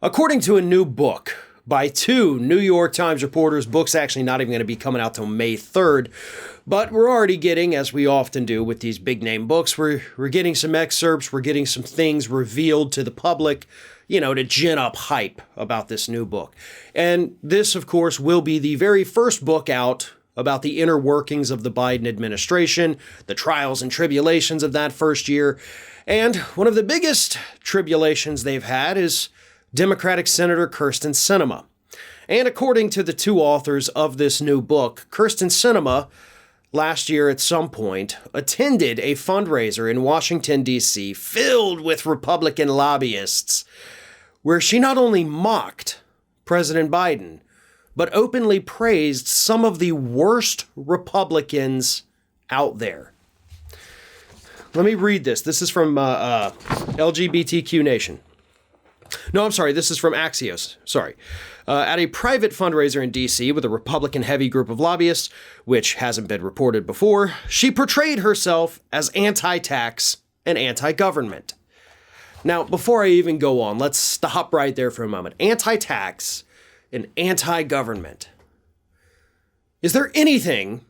According to a new book by two New York Times reporters, book's actually not even going to be coming out till May 3rd, but we're already getting, as we often do with these big name books, we're getting some excerpts, we're getting some things revealed to the public, to gin up hype about this new book. And this, of course, will be the very first book out about the inner workings of the Biden administration, the trials and tribulations of that first year. And one of the biggest tribulations they've had is Democratic Senator Kyrsten Sinema. And according to the two authors of this new book, Kyrsten Sinema, last year at some point, attended a fundraiser in Washington, D.C., filled with Republican lobbyists, where she not only mocked President Biden, but openly praised some of the worst Republicans out there. Let me read this. This is from LGBTQ Nation. No, I'm sorry. This is from Axios. Sorry. At a private fundraiser in D.C. with a Republican-heavy group of lobbyists, which hasn't been reported before, she portrayed herself as anti-tax and anti-government. Now, before I even go on, let's stop right there for a moment. Anti-tax and anti-government. Is there anything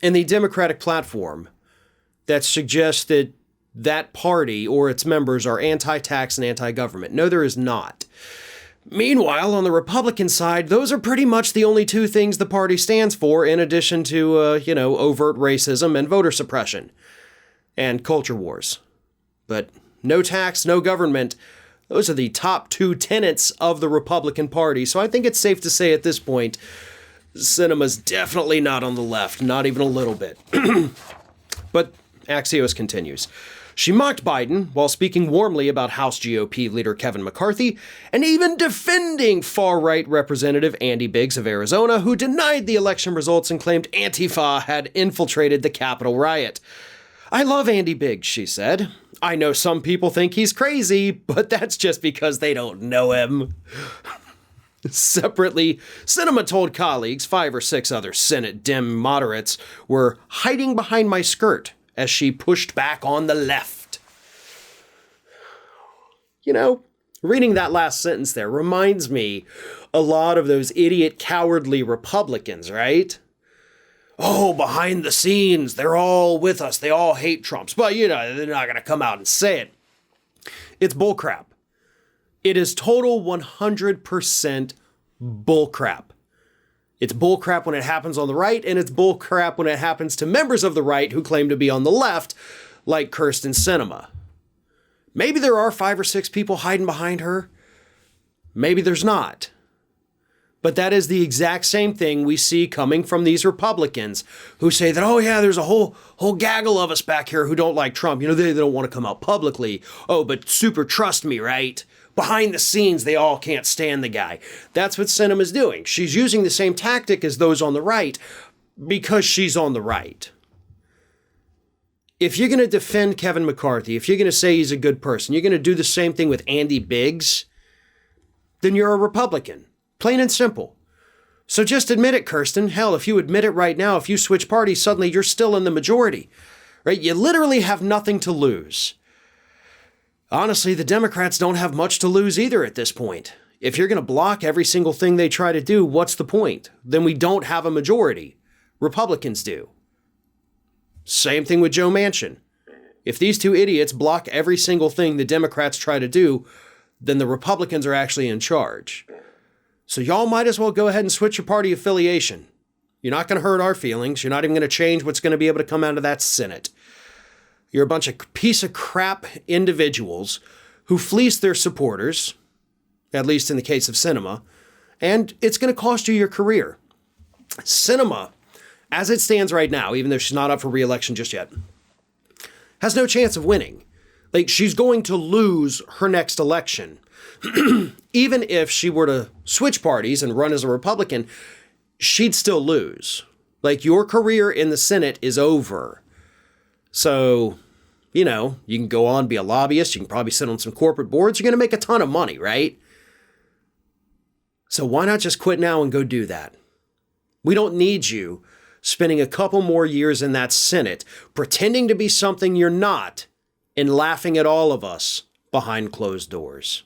in the Democratic platform that suggests that that party or its members are anti-tax and anti-government? No, there is not. Meanwhile, on the Republican side, those are pretty much the only two things the party stands for, in addition to, overt racism and voter suppression and culture wars. But no tax, no government. Those are the top two tenets of the Republican Party. So I think it's safe to say at this point, Sinema's definitely not on the left, not even a little bit. But Axios continues. She mocked Biden while speaking warmly about House GOP leader Kevin McCarthy and even defending far-right Representative Andy Biggs of Arizona, who denied the election results and claimed Antifa had infiltrated the Capitol riot. "I love Andy Biggs," she said. "I know some people think he's crazy, but that's just because they don't know him." Separately, Sinema told colleagues 5 or 6 other Senate Dem moderates were hiding behind my skirt as she pushed back on the left. Reading that last sentence there reminds me a lot of those idiot, cowardly Republicans, right? Oh, behind the scenes, they're all with us. They all hate Trump. But, they're not going to come out and say it. It's bullcrap. It is total 100% bullcrap. It's bullcrap when it happens on the right, and it's bullcrap when it happens to members of the right who claim to be on the left, like Kyrsten Sinema. Maybe there are 5 or 6 people hiding behind her. Maybe there's not. But that is the exact same thing we see coming from these Republicans who say that, oh yeah, there's a whole gaggle of us back here who don't like Trump. They don't want to come out publicly. Oh, but super trust me, right? Behind the scenes, they all can't stand the guy. That's what Sinema's doing. She's using the same tactic as those on the right because she's on the right. If you're going to defend Kevin McCarthy, if you're going to say he's a good person, you're going to do the same thing with Andy Biggs, then you're a Republican. Plain and simple. So just admit it, Kyrsten. Hell, if you admit it right now, if you switch parties, suddenly you're still in the majority. Right? You literally have nothing to lose. Honestly, the Democrats don't have much to lose either at this point. If you're going to block every single thing they try to do, what's the point? Then we don't have a majority. Republicans do. Same thing with Joe Manchin. If these two idiots block every single thing the Democrats try to do, then the Republicans are actually in charge. So y'all might as well go ahead and switch your party affiliation. You're not going to hurt our feelings. You're not even going to change what's going to be able to come out of that Senate. You're a bunch of piece of crap individuals who fleece their supporters, at least in the case of Sinema, and it's going to cost you your career. Sinema, as it stands right now, even though she's not up for re-election just yet, has no chance of winning. She's going to lose her next election. Even if she were to switch parties and run as a Republican, she'd still lose. Your career in the Senate is over. So, you can go on, be a lobbyist. You can probably sit on some corporate boards. You're going to make a ton of money, right? So why not just quit now and go do that? We don't need you spending a couple more years in that Senate, pretending to be something you're not, and laughing at all of us behind closed doors.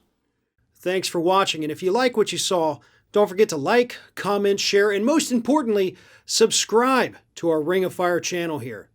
Thanks for watching, and if you like what you saw, don't forget to like, comment, share, and most importantly, subscribe to our Ring of Fire channel here.